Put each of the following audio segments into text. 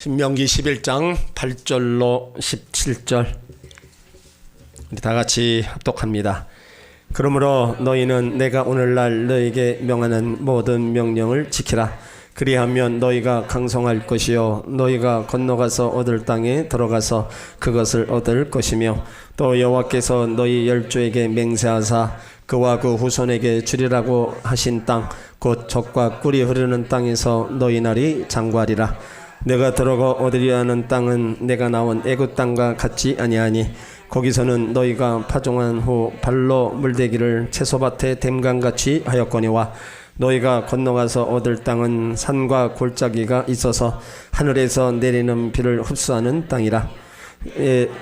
신명기 11장 8절로 17절 우리 다같이 합독합니다. 그러므로 너희는 내가 오늘날 너희에게 명하는 모든 명령을 지키라. 그리하면 너희가 강성할 것이요 너희가 건너가서 얻을 땅에 들어가서 그것을 얻을 것이며 또 여호와께서 너희 열조에게 맹세하사 그와 그 후손에게 주리라고 하신 땅 곧 젖과 꿀이 흐르는 땅에서 너희 날이 장구하리라. 내가 들어가 얻으려 하는 땅은 내가 나온 애굽 땅과 같지 아니하니 거기서는 너희가 파종한 후 발로 물대기를 채소밭에 댐감같이 하였거니와 너희가 건너가서 얻을 땅은 산과 골짜기가 있어서 하늘에서 내리는 비를 흡수하는 땅이라.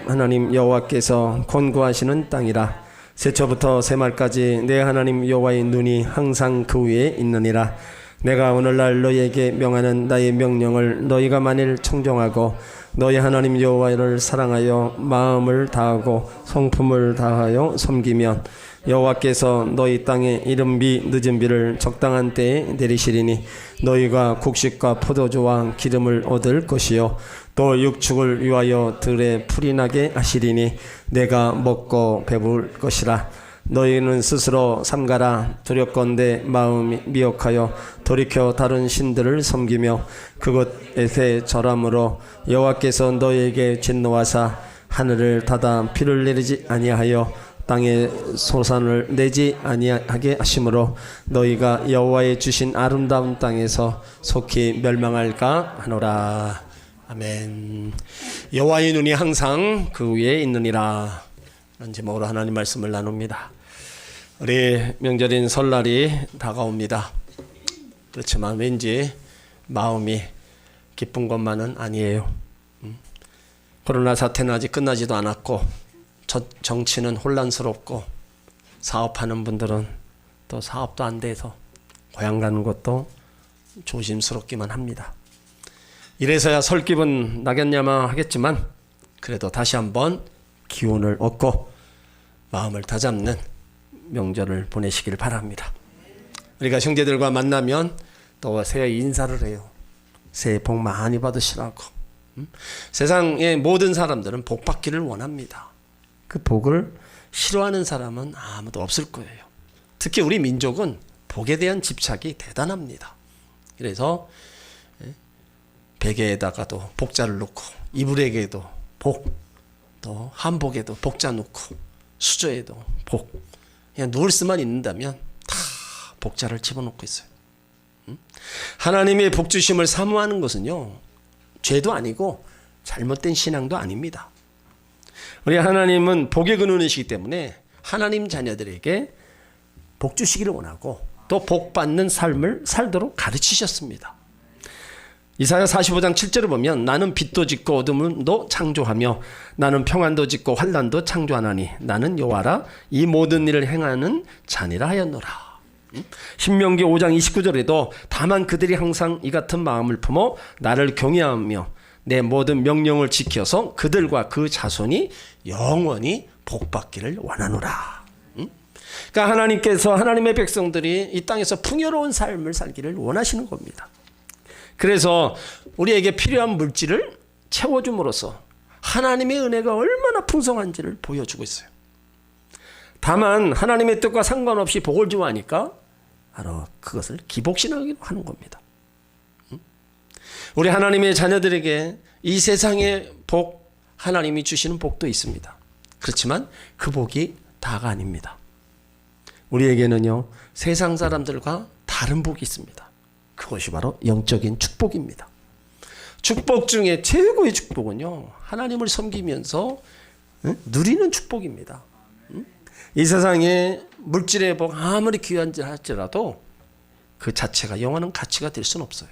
하나님 여호와께서 권고하시는 땅이라. 세초부터 새말까지 내 하나님 여호와의 눈이 항상 그 위에 있느니라. 내가 오늘날 너희에게 명하는 나의 명령을 너희가 만일 청종하고 너희 하나님 여호와를 사랑하여 마음을 다하고 성품을 다하여 섬기면 여호와께서 너희 땅에 이른 비 늦은 비를 적당한 때에 내리시리니 너희가 곡식과 포도주와 기름을 얻을 것이요 또 육축을 위하여 들에 풀이 나게 하시리니 내가 먹고 배부를 것이라. 너희는 스스로 삼가라. 두렵건대 마음이 미혹하여 돌이켜 다른 신들을 섬기며 그것에 절함으로 여호와께서 너희에게 진노하사 하늘을 닫아 비를 내리지 아니하여 땅에 소산을 내지 아니하게 하심으로 너희가 여호와의 주신 아름다운 땅에서 속히 멸망할까 하노라. 아멘. 여호와의 눈이 항상 그 위에 있느니라. 이런 제목으로 하나님 말씀을 나눕니다. 우리 명절인 설날이 다가옵니다. 그렇지만 왠지 마음이 기쁜 것만은 아니에요. 코로나 사태는 아직 끝나지도 않았고 정치는 혼란스럽고 사업하는 분들은 또 사업도 안 돼서 고향 가는 것도 조심스럽기만 합니다. 이래서야 설 기분 나겠냐마 하겠지만 그래도 다시 한번 기운을 얻고 마음을 다잡는 명절을 보내시길 바랍니다. 우리가 형제들과 만나면 또 새해 인사를 해요. 새해 복 많이 받으시라고. 세상의 모든 사람들은 복 받기를 원합니다. 그 복을 싫어하는 사람은 아무도 없을 거예요. 특히 우리 민족은 복에 대한 집착이 대단합니다. 그래서 베개에다가도 복자를 놓고 이불에게도 복, 또 한복에도 복자 놓고 수저에도 복, 그냥 누울 수만 있는다면 다 복자를 집어넣고 있어요. 하나님의 복 주심을 사모하는 것은요 죄도 아니고 잘못된 신앙도 아닙니다. 우리 하나님은 복의 근원이시기 때문에 하나님 자녀들에게 복 주시기를 원하고 또 복 받는 삶을 살도록 가르치셨습니다. 이사야 45장 7절을 보면 나는 빛도 짓고 어둠도 창조하며 나는 평안도 짓고 환난도 창조하나니 나는 여호와라 이 모든 일을 행하는 자니라 하였노라. 신명기 5장 29절에도 다만 그들이 항상 이 같은 마음을 품어 나를 경외하며 내 모든 명령을 지켜서 그들과 그 자손이 영원히 복받기를 원하노라. 그러니까 하나님께서 하나님의 백성들이 이 땅에서 풍요로운 삶을 살기를 원하시는 겁니다. 그래서 우리에게 필요한 물질을 채워줌으로써 하나님의 은혜가 얼마나 풍성한지를 보여주고 있어요. 다만 하나님의 뜻과 상관없이 복을 좋아하니까 바로 그것을 기복신앙이라고 하는 겁니다. 우리 하나님의 자녀들에게 이 세상의 복, 하나님이 주시는 복도 있습니다. 그렇지만 그 복이 다가 아닙니다. 우리에게는요 세상 사람들과 다른 복이 있습니다. 그것이 바로 영적인 축복입니다. 축복 중에 최고의 축복은요 하나님을 섬기면서 누리는 축복입니다. 이 세상에 물질의 복 아무리 귀한지 할지라도 그 자체가 영원한 가치가 될 수는 없어요.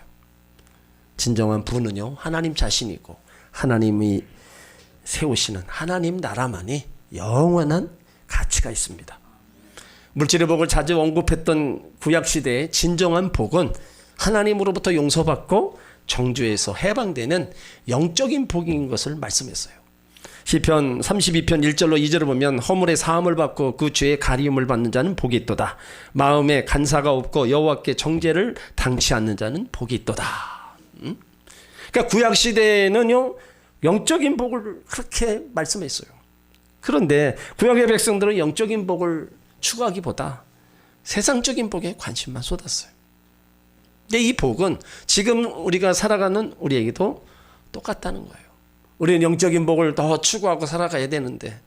진정한 부는요 하나님 자신이고 하나님이 세우시는 하나님 나라만이 영원한 가치가 있습니다. 물질의 복을 자주 언급했던 구약시대의 진정한 복은 하나님으로부터 용서받고 정죄에서 해방되는 영적인 복인 것을 말씀했어요. 시편 32편 1절로 2절을 보면 허물의 사함을 받고 그 죄의 가리움을 받는 자는 복이 있도다. 마음에 간사가 없고 여호와께 정죄를 당치 않는 자는 복이 있도다. 그러니까 구약 시대에는요 영적인 복을 그렇게 말씀했어요. 그런데 구약의 백성들은 영적인 복을 추구하기보다 세상적인 복에 관심만 쏟았어요. 근데 이 복은 지금 우리가 살아가는 우리에게도 똑같다는 거예요. 우리는 영적인 복을 더 추구하고 살아가야 되는데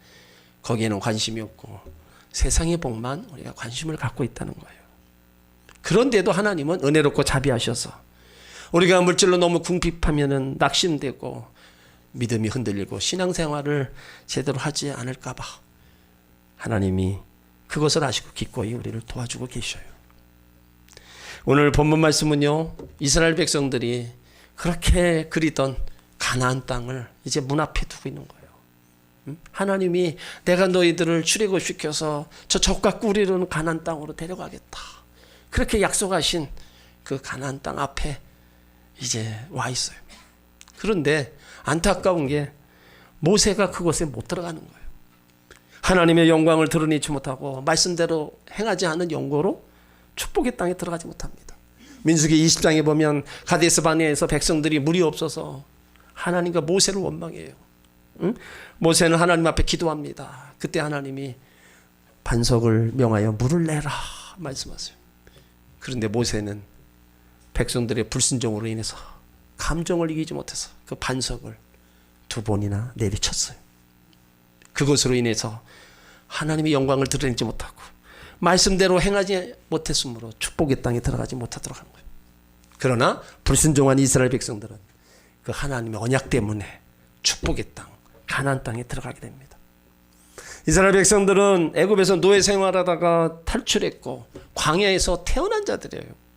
거기에는 관심이 없고 세상의 복만 우리가 관심을 갖고 있다는 거예요. 그런데도 하나님은 은혜롭고 자비하셔서 우리가 물질로 너무 궁핍하면은 낙심되고 믿음이 흔들리고 신앙생활을 제대로 하지 않을까 봐 하나님이 그것을 아시고 기꺼이 우리를 도와주고 계셔요. 오늘 본문 말씀은요 이스라엘 백성들이 그렇게 그리던 가나안 땅을 이제 문 앞에 두고 있는 거예요. 하나님이 내가 너희들을 출애굽시켜서 저 적과 꿀이르는 가나안 땅으로 데려가겠다. 그렇게 약속하신 그 가나안 땅 앞에 이제 와 있어요. 그런데 안타까운 게 모세가 그곳에 못 들어가는 거예요. 하나님의 영광을 드러내지 못하고 말씀대로 행하지 않은 영고로 축복의 땅에 들어가지 못합니다. 민수기 20장에 보면 가데스 바네아에서 백성들이 물이 없어서 하나님과 모세를 원망해요. 응? 모세는 하나님 앞에 기도합니다. 그때 하나님이 반석을 명하여 물을 내라 말씀하세요. 그런데 모세는 백성들의 불순종으로 인해서 감정을 이기지 못해서 그 반석을 2번이나 내리쳤어요. 그것으로 인해서 하나님의 영광을 드러내지 못하고 말씀대로 행하지 못했으므로 축복의 땅에 들어가지 못하도록 한 거예요. 그러나 불순종한 이스라엘 백성들은 그 하나님의 언약 때문에 축복의 땅, 가나안 땅에 들어가게 됩니다. 이스라엘 백성들은 애굽에서 노예 생활하다가 탈출했고 광야에서 태어난 자들이에요.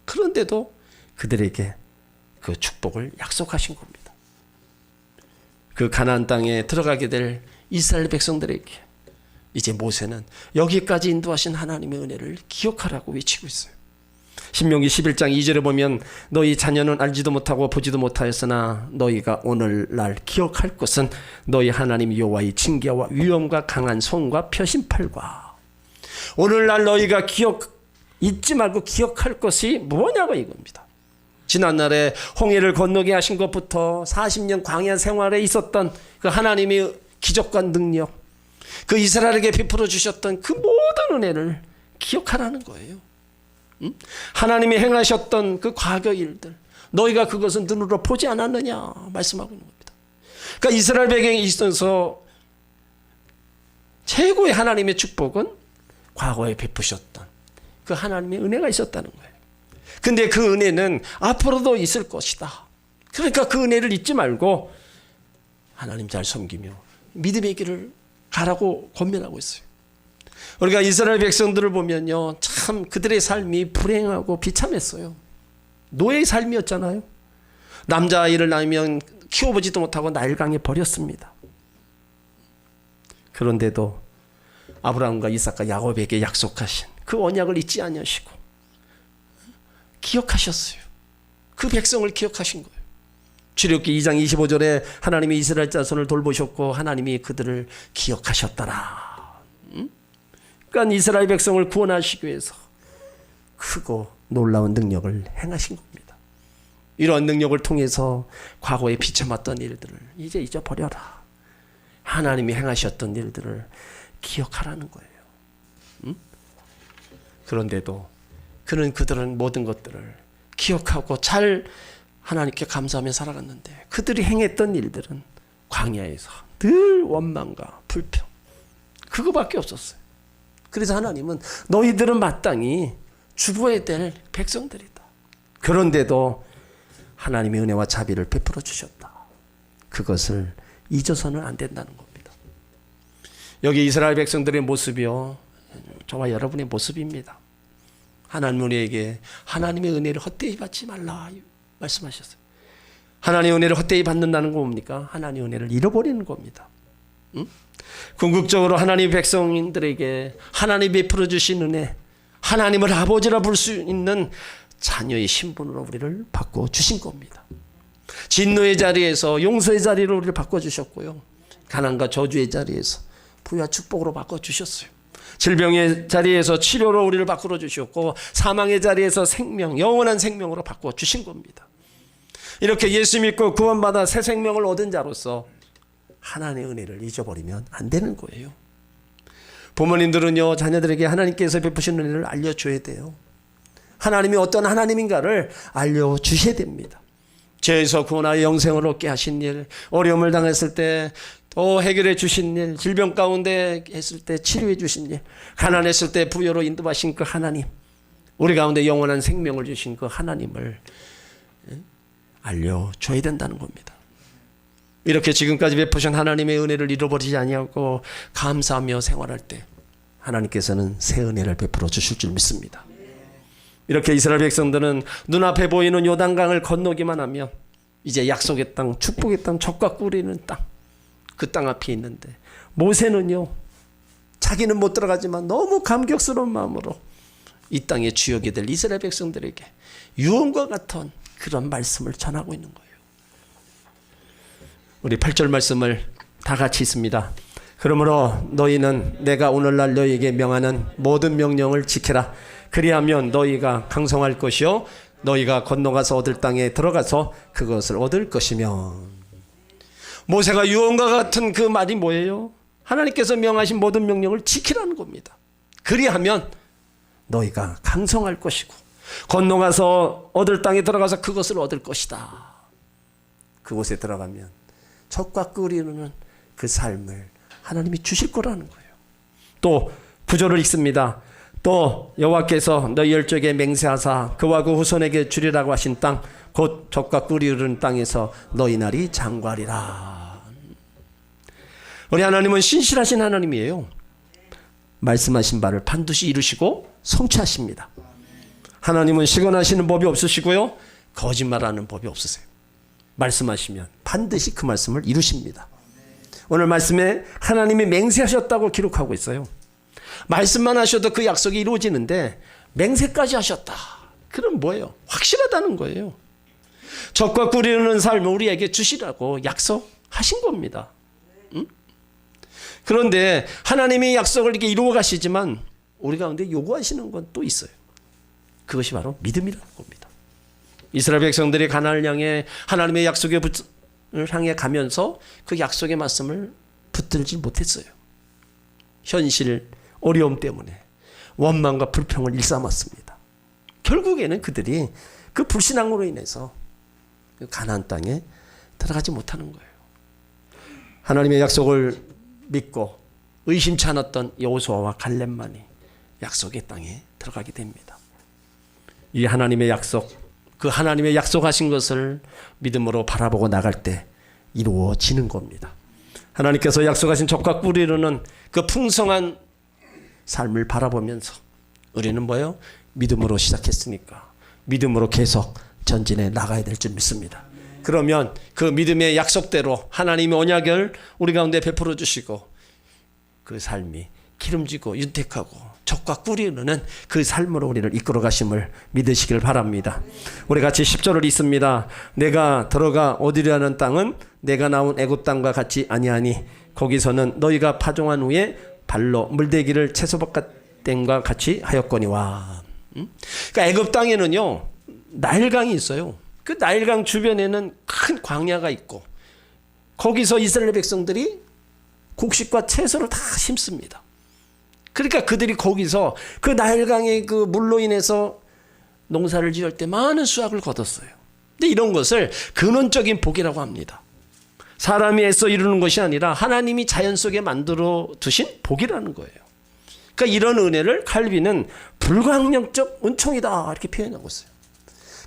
그런데도 그들에게 그 축복을 약속하신 겁니다. 그 가나안 땅에 들어가게 될 이스라엘 백성들에게 이제 모세는 여기까지 인도하신 하나님의 은혜를 기억하라고 외치고 있어요. 신명기 11장 2절에 보면 너희 자녀는 알지도 못하고 보지도 못하였으나 너희가 오늘날 기억할 것은 너희 하나님 여호와의 징계와 위엄과 강한 손과 표심팔과 오늘날 너희가 잊지 말고 기억할 것이 뭐냐고 이겁니다. 지난날에 홍해를 건너게 하신 것부터 40년 광야 생활에 있었던 그 하나님의 기적과 능력, 그 이스라엘에게 베풀어 주셨던 그 모든 은혜를 기억하라는 거예요. 하나님이 행하셨던 그 과거 일들, 너희가 그것은 눈으로 보지 않았느냐 말씀하고 있는 겁니다. 그러니까 이스라엘 백성에 있어서 최고의 하나님의 축복은 과거에 베푸셨던 그 하나님의 은혜가 있었다는 거예요. 근데 그 은혜는 앞으로도 있을 것이다. 그러니까 그 은혜를 잊지 말고 하나님 잘 섬기며 믿음의 길을 가라고 권면하고 있어요. 우리가 이스라엘 백성들을 보면요, 참 그들의 삶이 불행하고 비참했어요. 노예의 삶이었잖아요. 남자아이를 낳으면 키워보지도 못하고 나일강에 버렸습니다. 그런데도 아브라함과 이삭과 야곱에게 약속하신 그 언약을 잊지 아니하시고 기억하셨어요. 그 백성을 기억하신 거예요. 출애굽기 2장 25절에 하나님이 이스라엘 자손을 돌보셨고 하나님이 그들을 기억하셨더라. 그러니까 이스라엘 백성을 구원하시기 위해서 크고 놀라운 능력을 행하신 겁니다. 이러한 능력을 통해서 과거에 비참했던 일들을 이제 잊어버려라. 하나님이 행하셨던 일들을 기억하라는 거예요. 그런데도 그들은 모든 것들을 기억하고 잘 하나님께 감사하며 살아갔는데 그들이 행했던 일들은 광야에서 늘 원망과 불평 그거밖에 없었어요. 그래서 하나님은 너희들은 마땅히 죽어야 될 백성들이다. 그런데도 하나님의 은혜와 자비를 베풀어 주셨다. 그것을 잊어서는 안 된다는 겁니다. 여기 이스라엘 백성들의 모습이요, 저와 여러분의 모습입니다. 하나님 우리에게 하나님의 은혜를 헛되이 받지 말라 말씀하셨어요. 하나님의 은혜를 헛되이 받는다는 거 뭡니까? 하나님의 은혜를 잃어버리는 겁니다. 궁극적으로 하나님의 백성들에게 하나님이 베풀어 주신 은혜, 하나님을 아버지라 부를 수 있는 자녀의 신분으로 우리를 바꿔주신 겁니다. 진노의 자리에서 용서의 자리로 우리를 바꿔주셨고요, 가난과 저주의 자리에서 부와 축복으로 바꿔주셨어요. 질병의 자리에서 치료로 우리를 바꾸어 주셨고 사망의 자리에서 생명, 영원한 생명으로 바꾸어 주신 겁니다. 이렇게 예수 믿고 구원받아 새 생명을 얻은 자로서 하나님의 은혜를 잊어버리면 안 되는 거예요. 부모님들은요, 자녀들에게 하나님께서 베푸신 은혜를 알려줘야 돼요. 하나님이 어떤 하나님인가를 알려주셔야 됩니다. 죄에서 구원하여 영생을 얻게 하신 일, 어려움을 당했을 때 또 해결해 주신 일, 질병 가운데 했을 때 치료해 주신 일, 가난했을 때 부여로 인도하신 그 하나님, 우리 가운데 영원한 생명을 주신 그 하나님을 알려줘야 된다는 겁니다. 이렇게 지금까지 베푸신 하나님의 은혜를 잃어버리지 아니하고 감사하며 생활할 때 하나님께서는 새 은혜를 베풀어 주실 줄 믿습니다. 이렇게 이스라엘 백성들은 눈앞에 보이는 요단강을 건너기만 하면 이제 약속의 땅, 축복의 땅, 젖과 꿀이 있는 땅, 그 땅 앞에 있는데 모세는요, 자기는 못 들어가지만 너무 감격스러운 마음으로 이 땅의 주역이 될 이스라엘 백성들에게 유언과 같은 그런 말씀을 전하고 있는 거예요. 우리 8절 말씀을 다 같이 읽습니다. 그러므로 너희는 내가 오늘날 너희에게 명하는 모든 명령을 지켜라. 그리하면 너희가 강성할 것이요 너희가 건너가서 얻을 땅에 들어가서 그것을 얻을 것이며. 모세가 유언과 같은 그 말이 뭐예요? 하나님께서 명하신 모든 명령을 지키라는 겁니다. 그리하면 너희가 강성할 것이고 건너가서 얻을 땅에 들어가서 그것을 얻을 것이다. 그곳에 들어가면 젖과 꿀이 흐르는 그 삶을 하나님이 주실 거라는 거예요. 또 구절을 읽습니다. 또 여호와께서 너희 열조에게 맹세하사 그와 그 후손에게 주리라고 하신 땅 곧 젖과 꿀이 흐르는 땅에서 너희 날이 장구하리라. 우리 하나님은 신실하신 하나님이에요. 말씀하신 바를 반드시 이루시고 성취하십니다. 하나님은 시건하시는 법이 없으시고요, 거짓말하는 법이 없으세요. 말씀하시면 반드시 그 말씀을 이루십니다. 오늘 말씀에 하나님이 맹세하셨다고 기록하고 있어요. 말씀만 하셔도 그 약속이 이루어지는데 맹세까지 하셨다. 그럼 뭐예요? 확실하다는 거예요. 젖과 꿀이 흐르는 삶을 우리에게 주시라고 약속하신 겁니다. 응? 그런데 하나님이 약속을 이렇게 이루어 가시지만 우리 가운데 요구하시는 건 또 있어요. 그것이 바로 믿음이라는 겁니다. 이스라엘 백성들이 가나안을 향해 하나님의 약속을 향해 가면서 그 약속의 말씀을 붙들지 못했어요. 현실, 어려움 때문에 원망과 불평을 일삼았습니다. 결국에는 그들이 그 불신앙으로 인해서 그 가나안 땅에 들어가지 못하는 거예요. 하나님의 약속을 믿고 의심치 않았던 여호수아와 갈렙만이 약속의 땅에 들어가게 됩니다. 이 하나님의 약속, 그 하나님의 약속하신 것을 믿음으로 바라보고 나갈 때 이루어지는 겁니다. 하나님께서 약속하신 젖과 꿀이 흐르는 그 풍성한 삶을 바라보면서 우리는 뭐예요? 믿음으로 시작했으니까 믿음으로 계속 전진해 나가야 될 줄 믿습니다. 그러면 그 믿음의 약속대로 하나님의 언약을 우리 가운데 베풀어 주시고 그 삶이 기름지고 윤택하고 젖과 꿀이 흐르는 그 삶으로 우리를 이끌어 가심을 믿으시길 바랍니다. 우리 같이 10절을 읽습니다. 내가 들어가 얻으려는 땅은 내가 나온 애굽 땅과 같이 아니하니 거기서는 너희가 파종한 후에 발로 물대기를 채소밭과 같이 하였거니와. 그러니까 애굽 땅에는요 나일강이 있어요. 그 나일강 주변에는 큰 광야가 있고 거기서 이스라엘 백성들이 곡식과 채소를 다 심습니다. 그러니까 그들이 거기서 그 나일강의 그 물로 인해서 농사를 지을 때 많은 수확을 거뒀어요. 근데 이런 것을 근원적인 복이라고 합니다. 사람이 애써 이루는 것이 아니라 하나님이 자연 속에 만들어 두신 복이라는 거예요. 그러니까 이런 은혜를 칼빈은 불가항력적 은총이다 이렇게 표현하고 있어요.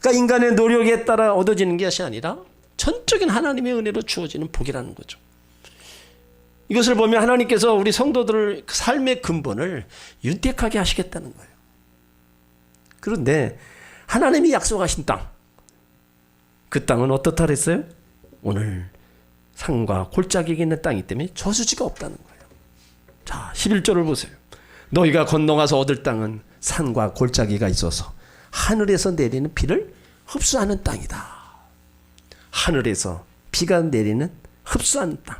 그러니까 인간의 노력에 따라 얻어지는 것이 아니라 전적인 하나님의 은혜로 주어지는 복이라는 거죠. 이것을 보면 하나님께서 우리 성도들을 삶의 근본을 윤택하게 하시겠다는 거예요. 그런데 하나님이 약속하신 땅, 그 땅은 어떻다 그랬어요? 오늘 산과 골짜기가 있는 땅이기 때문에 저수지가 없다는 거예요. 자, 11절을 보세요. 너희가 건너가서 얻을 땅은 산과 골짜기가 있어서 하늘에서 내리는 비를 흡수하는 땅이다. 하늘에서 비가 내리는 흡수하는 땅.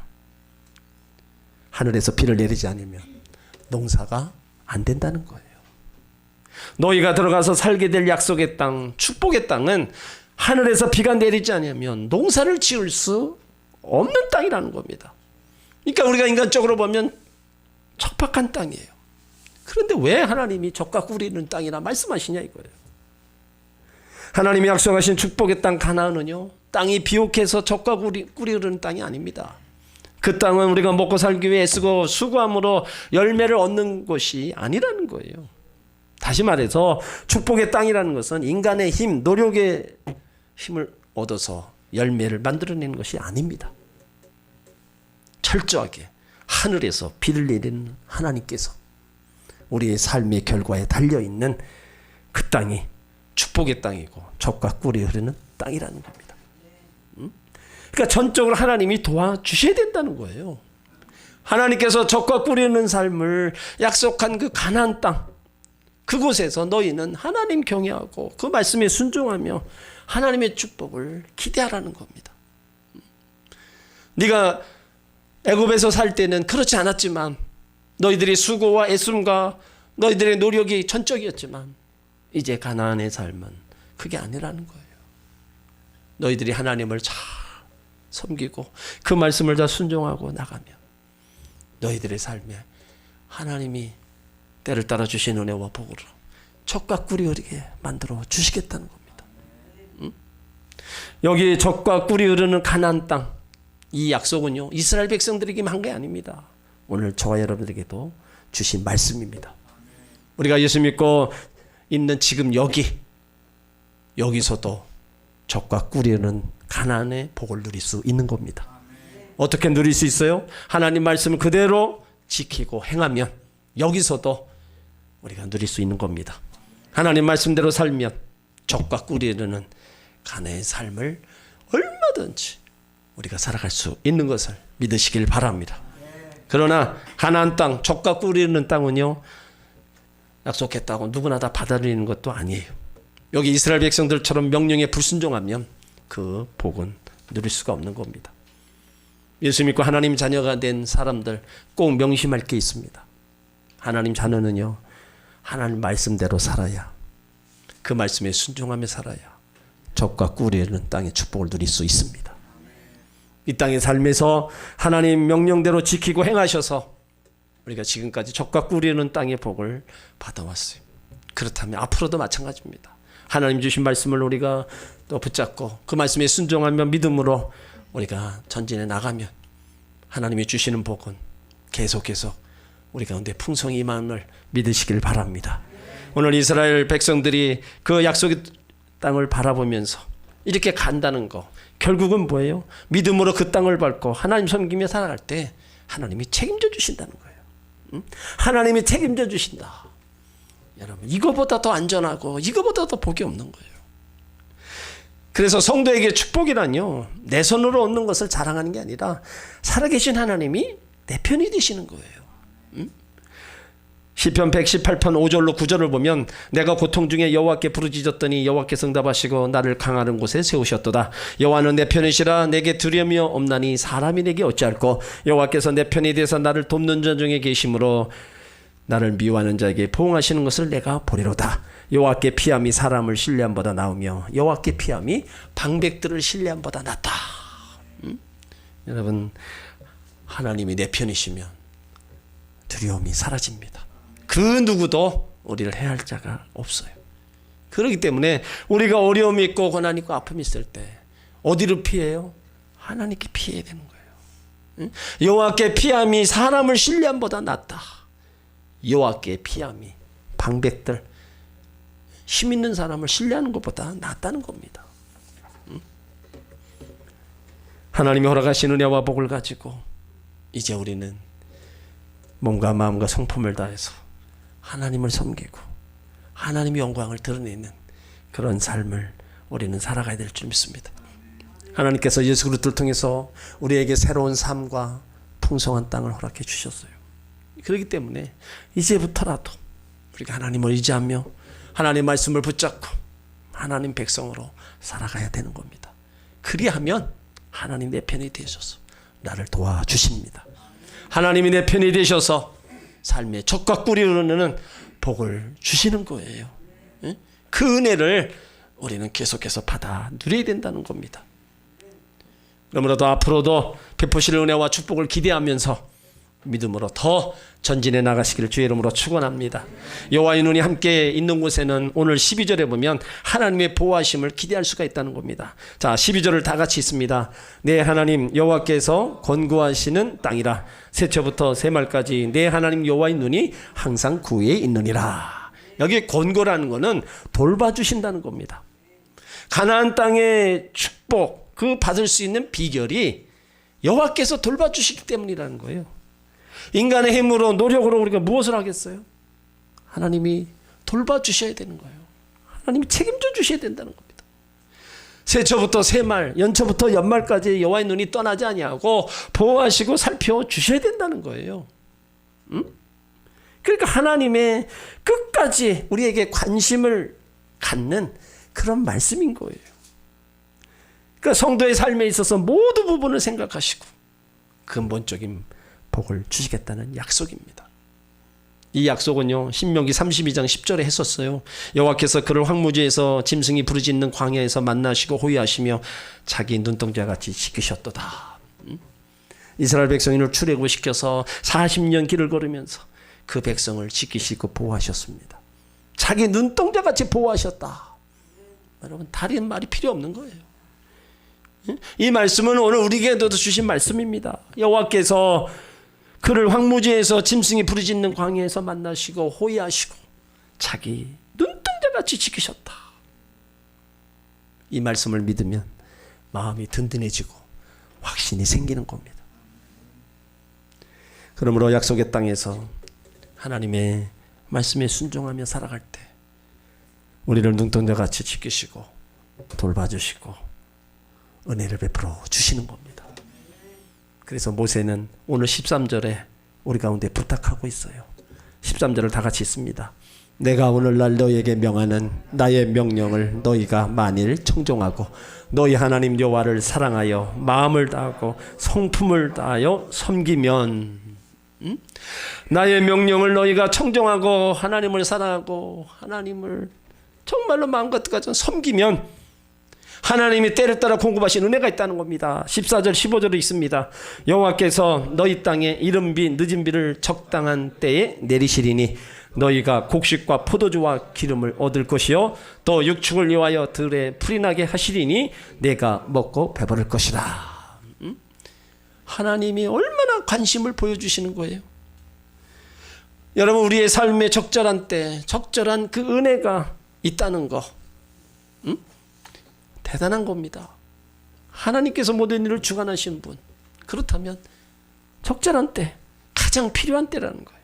하늘에서 비를 내리지 않으면 농사가 안 된다는 거예요. 너희가 들어가서 살게 될 약속의 땅, 축복의 땅은 하늘에서 비가 내리지 않으면 농사를 지을 수 없는 땅이라는 겁니다. 그러니까 우리가 인간적으로 보면 척박한 땅이에요. 그런데 왜 하나님이 젖과 꿀이 흐르는 땅이라 말씀하시냐 이거예요. 하나님이 약속하신 축복의 땅 가나안은요, 땅이 비옥해서 젖과 꿀이 흐르는 땅이 아닙니다. 그 땅은 우리가 먹고 살기 위해 애쓰고 수고함으로 열매를 얻는 곳이 아니라는 거예요. 다시 말해서 축복의 땅이라는 것은 인간의 힘, 노력의 힘을 얻어서 열매를 만들어내는 것이 아닙니다. 철저하게 하늘에서 비를 내리는 하나님께서 우리의 삶의 결과에 달려있는 그 땅이 축복의 땅이고 젖과 꿀이 흐르는 땅이라는 겁니다. 그러니까 전적으로 하나님이 도와주셔야 된다는 거예요. 하나님께서 젖과 꿀이 흐르는 삶을 약속한 그 가나안 땅, 그곳에서 너희는 하나님 경외하고 그 말씀에 순종하며 하나님의 축복을 기대하라는 겁니다. 네가 애굽에서 살 때는 그렇지 않았지만 너희들의 수고와 애씀과 너희들의 노력이 전적이었지만 이제 가나안의 삶은 그게 아니라는 거예요. 너희들이 하나님을 잘 섬기고 그 말씀을 다 순종하고 나가면 너희들의 삶에 하나님이 때를 따라 주신 은혜와 복으로 젖과 꿀이 흐르게 만들어 주시겠다는 겁니다. 여기 젖과 꿀이 흐르는 가나안 땅, 이 약속은요 이스라엘 백성들에게만 한 게 아닙니다. 오늘 저와 여러분들에게도 주신 말씀입니다. 우리가 예수 믿고 있는 지금 여기서도 젖과 꿀이 흐르는 가나안의 복을 누릴 수 있는 겁니다. 어떻게 누릴 수 있어요? 하나님 말씀을 그대로 지키고 행하면 여기서도 우리가 누릴 수 있는 겁니다. 하나님 말씀대로 살면 젖과 꿀이 흐르는 가나안의 삶을 얼마든지 우리가 살아갈 수 있는 것을 믿으시길 바랍니다. 그러나 가나안 땅, 젖과 꿀이 흐르는 땅은요 약속했다고 누구나 다 받아들이는 것도 아니에요. 여기 이스라엘 백성들처럼 명령에 불순종하면 그 복은 누릴 수가 없는 겁니다. 예수 믿고 하나님 자녀가 된 사람들 꼭 명심할 게 있습니다. 하나님 자녀는요 하나님 말씀대로 살아야, 그 말씀에 순종하며 살아야 젖과 꿀이 흐르는 땅의 축복을 누릴 수 있습니다. 이 땅의 삶에서 하나님 명령대로 지키고 행하셔서 우리가 지금까지 젖과 꿀이 흐르는 땅의 복을 받아왔어요. 그렇다면 앞으로도 마찬가지입니다. 하나님 주신 말씀을 우리가 또 붙잡고 그 말씀에 순종하며 믿음으로 우리가 전진해 나가면 하나님이 주시는 복은 계속 우리 가운데 풍성히 임함을 믿으시길 바랍니다. 오늘 이스라엘 백성들이 그 약속의 땅을 바라보면서 이렇게 간다는 거 결국은 뭐예요? 믿음으로 그 땅을 밟고 하나님 섬기며 살아갈 때 하나님이 책임져 주신다는 거예요. 하나님이 책임져 주신다. 여러분 이거보다 더 안전하고 이거보다 더 복이 없는 거예요. 그래서 성도에게 축복이란요 내 손으로 얻는 것을 자랑하는 게 아니라 살아계신 하나님이 내 편이 되시는 거예요. 시편 118편 5절로 9절을 보면 내가 고통 중에 여호와께 부르짖었더니 여호와께서 응답하시고 나를 강하는 곳에 세우셨도다. 여호와는 내 편이시라 내게 두려움이 없나니 사람이 내게 어찌할꼬. 여호와께서 내 편이 되사 나를 돕는 자 중에 계심으로 나를 미워하는 자에게 포옹하시는 것을 내가 보리로다. 여호와께 피함이 사람을 신뢰함보다 나으며 여호와께 피함이 방백들을 신뢰함보다 낫다. 여러분 하나님이 내 편이시면 두려움이 사라집니다. 그 누구도 우리를 해할 자가 없어요. 그렇기 때문에 우리가 어려움이 있고 고난이 있고 아픔이 있을 때 어디로 피해요? 하나님께 피해야 되는 거예요. 여호와께 피함이 사람을 신뢰함보다 낫다. 여호와께 피함이 방백들 힘 있는 사람을 신뢰하는 것보다 낫다는 겁니다. 하나님이 허락하신 은혜와 복을 가지고 이제 우리는 몸과 마음과 성품을 다해서 하나님을 섬기고 하나님의 영광을 드러내는 그런 삶을 우리는 살아가야 될 줄 믿습니다. 하나님께서 예수 그리스도를 통해서 우리에게 새로운 삶과 풍성한 땅을 허락해 주셨어요. 그렇기 때문에 이제부터라도 우리가 하나님을 의지하며 하나님의 말씀을 붙잡고 하나님 백성으로 살아가야 되는 겁니다. 그리하면 하나님 내 편이 되셔서 나를 도와주십니다. 하나님이 내 편이 되셔서 삶의 젖과 꿀이 흐르는 복을 주시는 거예요. 그 은혜를 우리는 계속해서 받아 누려야 된다는 겁니다. 그러므로 앞으로도 베푸실 은혜와 축복을 기대하면서 믿음으로 더 전진해 나가시기를 주의 이름으로 축원합니다. 여호와의 눈이 함께 있는 곳에는 오늘 12절에 보면 하나님의 보호하심을 기대할 수가 있다는 겁니다. 자, 12절을 다 같이 있습니다. 내 하나님 여호와께서 권고하시는 땅이라 새초부터 새말까지 내 하나님 여호와의 눈이 항상 그 위에 있느니라. 여기 권고라는 것은 돌봐주신다는 겁니다. 가나안 땅의 축복, 그 받을 수 있는 비결이 여호와께서 돌봐주시기 때문이라는 거예요. 인간의 힘으로 노력으로 우리가 무엇을 하겠어요? 하나님이 돌봐주셔야 되는 거예요. 하나님이 책임져 주셔야 된다는 겁니다. 새초부터 새말, 연초부터 연말까지 여호와의 눈이 떠나지 아니하고 보호하시고 살펴주셔야 된다는 거예요. 그러니까 하나님의 끝까지 우리에게 관심을 갖는 그런 말씀인 거예요. 그러니까 성도의 삶에 있어서 모든 부분을 생각하시고 근본적인 복을 주시겠다는 약속입니다. 이 약속은요, 신명기 32장 10절에 했었어요. 여호와께서 그를 황무지에서 짐승이 부르짖는 광야에서 만나시고 호위하시며 자기 눈동자같이 지키셨도다. 이스라엘 백성을 출애굽시켜서 40년 길을 걸으면서 그 백성을 지키시고 보호하셨습니다. 자기 눈동자같이 보호하셨다. 여러분, 다른 말이 필요 없는 거예요. 이 말씀은 오늘 우리에게도 주신 말씀입니다. 여호와께서 그를 황무지에서 짐승이 부르짖는 광야에서 만나시고 호위하시고 자기 눈동자같이 지키셨다. 이 말씀을 믿으면 마음이 든든해지고 확신이 생기는 겁니다. 그러므로 약속의 땅에서 하나님의 말씀에 순종하며 살아갈 때 우리를 눈동자같이 지키시고 돌봐주시고 은혜를 베풀어 주시는 겁니다. 그래서 모세는 오늘 13절에 우리 가운데 부탁하고 있어요. 13절을 다 같이 읽습니다. 내가 오늘날 너희에게 명하는 나의 명령을 너희가 만일 청종하고 너희 하나님 여호와를 사랑하여 마음을 다하고 성품을 다하여 섬기면, 나의 명령을 너희가 청종하고 하나님을 사랑하고 하나님을 정말로 마음과 뜻까지 섬기면 하나님이 때를 따라 공급하신 은혜가 있다는 겁니다. 14절 15절에 있습니다. 여호와께서 너희 땅에 이른 비 늦은 비를 적당한 때에 내리시리니 너희가 곡식과 포도주와 기름을 얻을 것이요 또 육축을 위하여 들에 풀이 나게 하시리니 내가 먹고 배부를 것이라. 하나님이 얼마나 관심을 보여주시는 거예요. 여러분, 우리의 삶의 적절한 때 적절한 그 은혜가 있다는 거 대단한 겁니다. 하나님께서 모든 일을 주관하신 분, 그렇다면 적절한 때, 가장 필요한 때라는 거예요.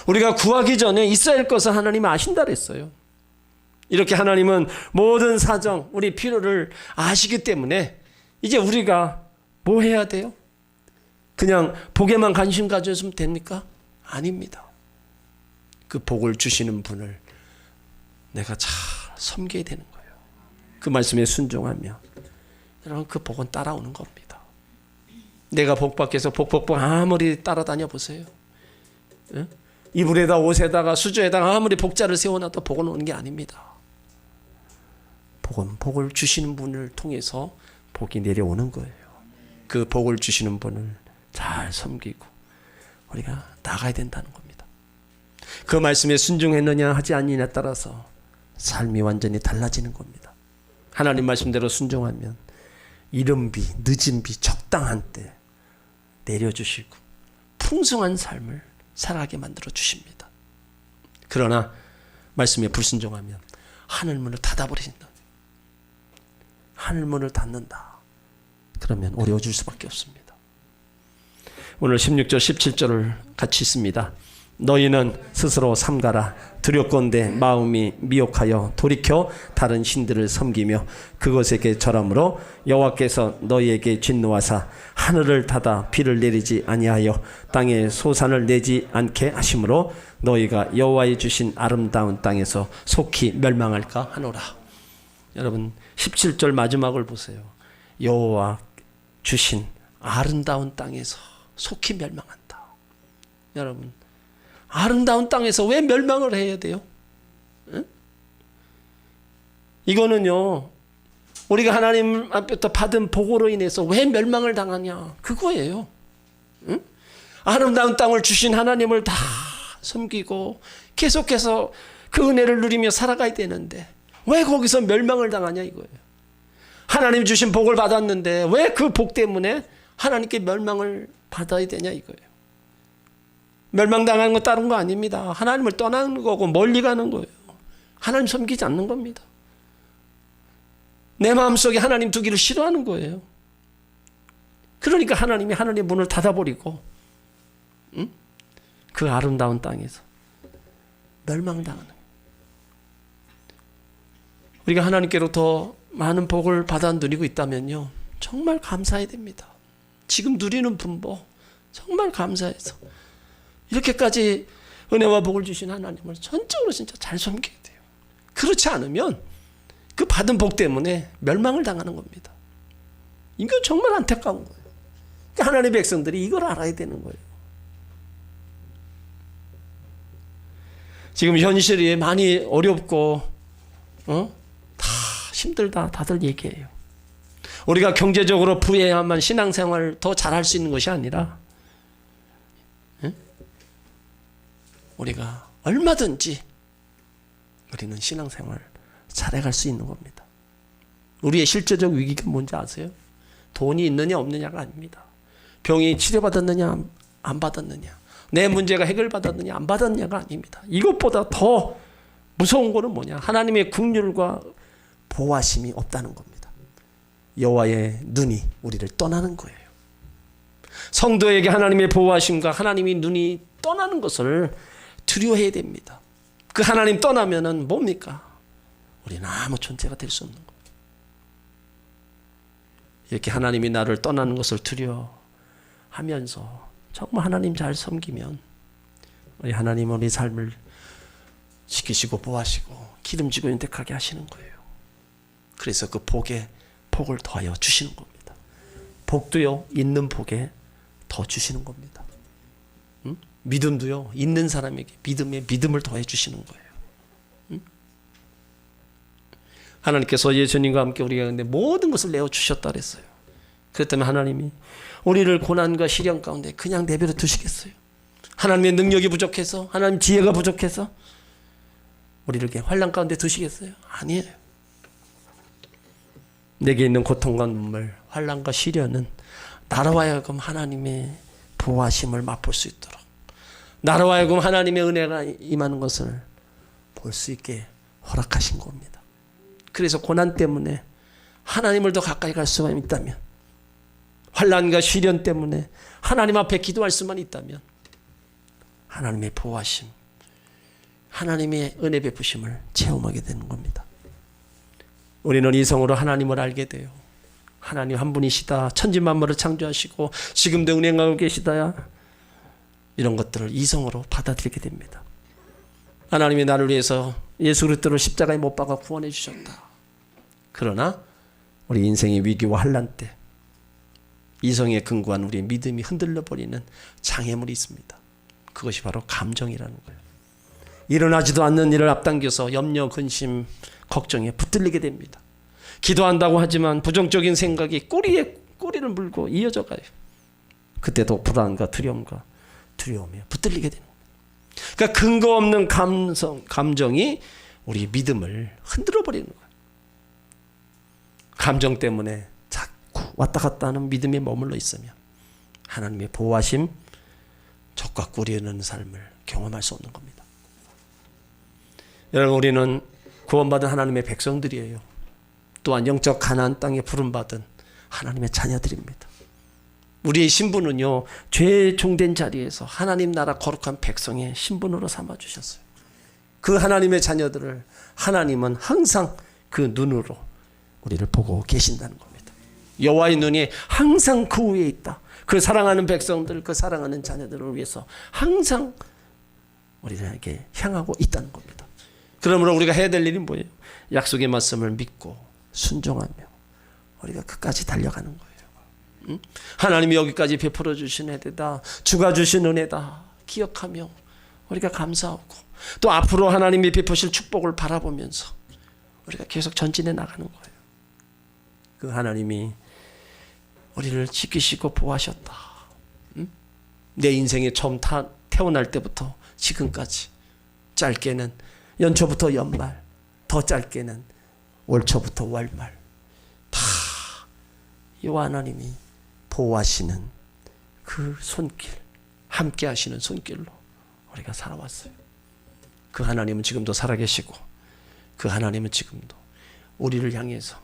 우리가 구하기 전에 있어야 할 것을 하나님은 아신다 그랬어요. 이렇게 하나님은 모든 사정, 우리 필요를 아시기 때문에 이제 우리가 뭐 해야 돼요? 그냥 복에만 관심 가졌으면 됩니까? 아닙니다. 그 복을 주시는 분을 내가 잘 섬겨야 되는 거예요. 그 말씀에 순종하며 여러분, 그 복은 따라오는 겁니다. 내가 복 받기 위해서 복 아무리 따라다녀 보세요. 이불에다 옷에다가 수저에다가 아무리 복자를 세워놔도 복은 오는 게 아닙니다. 복은 복을 주시는 분을 통해서 복이 내려오는 거예요. 그 복을 주시는 분을 잘 섬기고 우리가 나가야 된다는 겁니다. 그 말씀에 순종했느냐 하지 않느냐에 따라서 삶이 완전히 달라지는 겁니다. 하나님 말씀대로 순종하면 이른 비, 늦은 비, 적당한 때 내려주시고 풍성한 삶을 살아가게 만들어 주십니다. 그러나 말씀에 불순종하면 하늘문을 닫아버리신다. 하늘문을 닫는다. 그러면 어려워질 수밖에 없습니다. 오늘 16절 17절을 같이 읽습니다. 너희는 스스로 삼가라. 두렵건대 마음이 미혹하여 돌이켜 다른 신들을 섬기며 그것에게 절함으로 여호와께서 너희에게 진노하사 하늘을 닫아 비를 내리지 아니하여 땅에 소산을 내지 않게 하심으로 너희가 여호와의 주신 아름다운 땅에서 속히 멸망할까 하노라. 여러분, 17절 마지막을 보세요. 여호와 주신 아름다운 땅에서 속히 멸망한다. 여러분, 아름다운 땅에서 왜 멸망을 해야 돼요? 응? 이거는요, 우리가 하나님 앞에서 받은 복으로 인해서 왜 멸망을 당하냐, 그거예요. 응? 아름다운 땅을 주신 하나님을 다 섬기고 계속해서 그 은혜를 누리며 살아가야 되는데 왜 거기서 멸망을 당하냐, 이거예요. 하나님 주신 복을 받았는데 왜 그 복 때문에 하나님께 멸망을 받아야 되냐, 이거예요. 멸망당하는 건 다른 거 아닙니다. 하나님을 떠나는 거고 멀리 가는 거예요. 하나님 섬기지 않는 겁니다. 내 마음속에 하나님 두기를 싫어하는 거예요. 그러니까 하나님이 하늘의 문을 닫아버리고 그 아름다운 땅에서 멸망당하는 거예요. 우리가 하나님께로부터 많은 복을 받아 누리고 있다면요, 정말 감사해야 됩니다. 지금 누리는 분보 정말 감사해서 이렇게까지 은혜와 복을 주신 하나님을 전적으로 진짜 잘 섬겨야 돼요. 그렇지 않으면 그 받은 복 때문에 멸망을 당하는 겁니다. 이거 정말 안타까운 거예요. 그러니까 하나님의 백성들이 이걸 알아야 되는 거예요. 지금 현실이 많이 어렵고 다 힘들다 다들 얘기해요. 우리가 경제적으로 부해야만 신앙생활을 더 잘할 수 있는 것이 아니라 우리가 얼마든지 우리는 신앙생활 잘해갈 수 있는 겁니다. 우리의 실제적 위기가 뭔지 아세요? 돈이 있느냐 없느냐가 아닙니다. 병이 치료받았느냐 안 받았느냐, 내 문제가 해결받았느냐 안 받았느냐가 아닙니다. 이것보다 더 무서운 거는 뭐냐? 하나님의 긍휼과 보호하심이 없다는 겁니다. 여호와의 눈이 우리를 떠나는 거예요. 성도에게 하나님의 보호하심과 하나님의 눈이 떠나는 것을 두려워해야 됩니다. 그 하나님 떠나면은 뭡니까? 우리는 아무 존재가 될 수 없는 겁니다. 이렇게 하나님이 나를 떠나는 것을 두려워하면서 정말 하나님 잘 섬기면 우리 하나님은 우리 삶을 지키시고 보호하시고 기름지고 윤택하게 하시는 거예요. 그래서 그 복에 복을 더하여 주시는 겁니다. 복도요, 있는 복에 더 주시는 겁니다. 믿음도요, 있는 사람에게 믿음에 믿음을 더해 주시는 거예요. 하나님께서 예수님과 함께 우리가 근데 모든 것을 내어 주셨다 그랬어요. 그렇다면 하나님이 우리를 고난과 시련 가운데 그냥 내버려 두시겠어요? 하나님의 능력이 부족해서, 하나님 지혜가 부족해서 우리를 이렇게 환난 가운데 두시겠어요? 아니에요. 내게 있는 고통과 눈물, 환난과 시련은 나로 하여금 하나님의 보호하심을 맛볼 수 있도록, 나로 하여금 하나님의 은혜가 임하는 것을 볼 수 있게 허락하신 겁니다. 그래서 고난 때문에 하나님을 더 가까이 갈 수만 있다면, 환난과 시련 때문에 하나님 앞에 기도할 수만 있다면 하나님의 보호하심, 하나님의 은혜 베푸심을 체험하게 되는 겁니다. 우리는 이성으로 하나님을 알게 돼요. 하나님 한 분이시다, 천지만물을 창조하시고 지금도 운행하고 계시다야, 이런 것들을 이성으로 받아들이게 됩니다. 하나님이 나를 위해서 예수 그리스도를 십자가에 못 박아 구원해 주셨다. 그러나 우리 인생의 위기와 환난 때 이성에 근거한 우리의 믿음이 흔들려 버리는 장애물이 있습니다. 그것이 바로 감정이라는 거예요. 일어나지도 않는 일을 앞당겨서 염려, 근심, 걱정에 붙들리게 됩니다. 기도한다고 하지만 부정적인 생각이 꼬리에 꼬리를 물고 이어져 가요. 그때도 불안과 두려움과 두려움에 붙들리게 되는 거예요. 그러니까 근거 없는 감정이 우리 믿음을 흔들어 버리는 거예요. 감정 때문에 자꾸 왔다 갔다 하는 믿음에 머물러 있으면 하나님의 보호하심, 적과 꾸리는 삶을 경험할 수 없는 겁니다. 여러분, 우리는 구원받은 하나님의 백성들이에요. 또한 영적 가나안 땅에 부름받은 하나님의 자녀들입니다. 우리의 신분은요, 죄에 종된 자리에서 하나님 나라 거룩한 백성의 신분으로 삼아주셨어요. 그 하나님의 자녀들을 하나님은 항상 그 눈으로 우리를 보고 계신다는 겁니다. 여호와의 눈이 항상 그 위에 있다. 그 사랑하는 백성들, 그 사랑하는 자녀들을 위해서 항상 우리에게 향하고 있다는 겁니다. 그러므로 우리가 해야 될 일이 뭐예요? 약속의 말씀을 믿고 순종하며 우리가 끝까지 달려가는 거예요. 하나님이 여기까지 베풀어 주신 은혜다, 주가 주신 은혜다 기억하며 우리가 감사하고, 또 앞으로 하나님이 베푸실 축복을 바라보면서 우리가 계속 전진해 나가는 거예요. 그 하나님이 우리를 지키시고 보호하셨다. 응? 내 인생에 처음 태어날 때부터 지금까지, 짧게는 연초부터 연말, 더 짧게는 월초부터 월말, 다 이 하나님이 보호하시는 그 손길, 함께 하시는 손길로 우리가 살아왔어요. 그 하나님은 지금도 살아계시고, 그 하나님은 지금도 우리를 향해서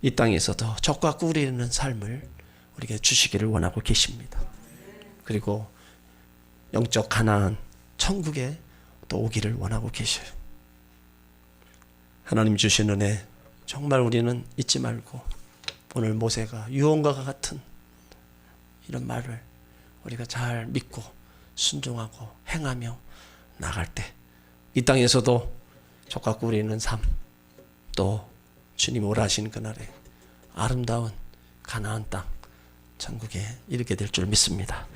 이 땅에서도 적과 꿀이는 삶을 우리에게 주시기를 원하고 계십니다. 그리고 영적 가나안, 천국에 또 오기를 원하고 계셔요. 하나님 주신 은혜 정말 우리는 잊지 말고, 오늘 모세가 유언과 같은 이런 말을 우리가 잘 믿고 순종하고 행하며 나갈 때 이 땅에서도 적과 꿀이는 삶, 또 주님 오라 하신 그날에 아름다운 가나안 땅 천국에 이르게 될 줄 믿습니다.